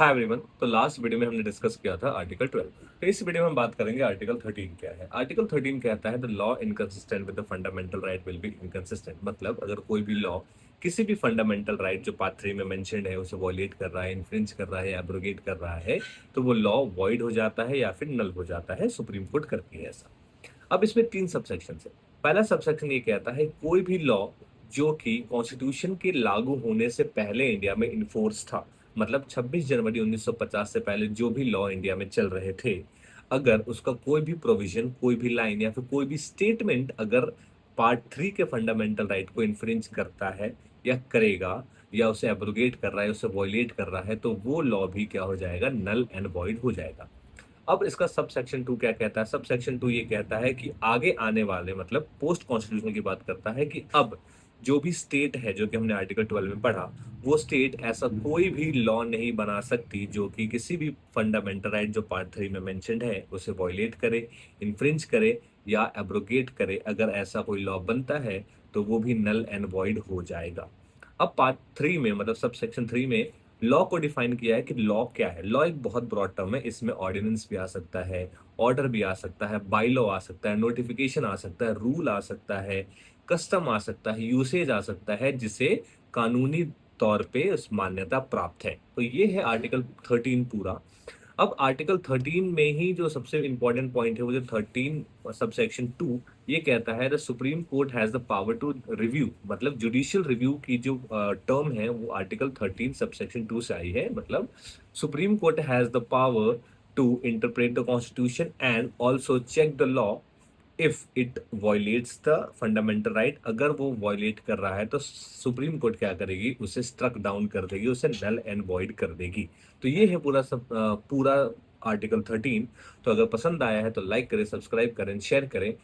Hi everyone. तो last video में हमने डिस्कस किया था आर्टिकल 12। तो इस वीडियो में हम बात करेंगे आर्टिकल 13 क्या है। आर्टिकल 13 कहता है the law inconsistent with the fundamental right will be inconsistent. मतलब अगर कोई भी लॉ किसी भी फंडामेंटल राइट जो पार्ट 3 में मेंशन्ड है उसे वॉयलेट कर रहा है, इन्फ्रिंज कर रहा है या एब्रोगेट कर रहा है, तो वो लॉ वॉइड हो जाता है या फिर नल हो जाता है। सुप्रीम कोर्ट करती है ऐसा। अब इसमें 3 सबसेक्शन है। पहला सबसेक्शन ये कहता है कोई भी लॉ जो कि कॉन्स्टिट्यूशन के लागू होने से पहले इंडिया में इन्फोर्स था, मतलब 26 जनवरी 1950 से पहले जो भी लॉ इंडिया में चल रहे थे, अगर उसका कोई भी प्रोविजन, कोई भी लाइन या फिर कोई भी स्टेटमेंट अगर पार्ट 3 के फंडामेंटल राइट को इन्फ्रिंज करता है या करेगा या उसे एब्रोगेट कर रहा है, उसे वॉयलेट कर रहा है, तो वो लॉ भी क्या हो जाएगा, नल एंड वॉइड हो जाएगा। अब इसका सब सेक्शन 2 क्या कहता है? सब सेक्शन 2 ये कहता है कि आगे आने वाले, मतलब पोस्ट कॉन्स्टिट्यूशन की बात करता है कि अब जो भी स्टेट है, जो कि हमने आर्टिकल 12 में पढ़ा, वो स्टेट ऐसा कोई भी लॉ नहीं बना सकती जो कि किसी भी फंडामेंटल राइट जो पार्ट 3 में मेंशन्ड है उसे वॉयलेट करे, इन्फ्रिंज करे या एब्रोगेट करे। अगर ऐसा कोई लॉ बनता है तो वो भी नल एंड वॉइड हो जाएगा। अब पार्ट 3 में, मतलब सब सेक्शन 3 में लॉ को डिफाइन किया है कि लॉ क्या है। लॉ एक बहुत ब्रॉड टर्म है। इसमें ऑर्डिनेंस भी आ सकता है, ऑर्डर भी आ सकता है, बाई लॉ आ सकता है, नोटिफिकेशन आ सकता है, रूल आ सकता है, कस्टम आ सकता है, यूसेज आ सकता है जिसे कानूनी तौर पे उस मान्यता प्राप्त है। तो ये है आर्टिकल 13 पूरा। अब आर्टिकल 13 में ही जो सबसे इंपॉर्टेंट पॉइंट है वो जो 13 सबसेक्शन 2 ये कहता है the supreme court has the power to review. मतलब जुडिशियल रिव्यू की जो टर्म है वो आर्टिकल 13 सबसेक्शन 2 से आई है। मतलब supreme court has the power to interpret the constitution and also check the law if it violates the fundamental right. अगर वो वॉयलेट कर रहा है तो सुप्रीम कोर्ट क्या करेगी, उसे स्ट्रक डाउन कर देगी, उसे नल एंड वॉइड कर देगी। तो ये है पूरा आर्टिकल 13। तो अगर पसंद आया है तो लाइक करें, सब्सक्राइब करें, शेयर करें।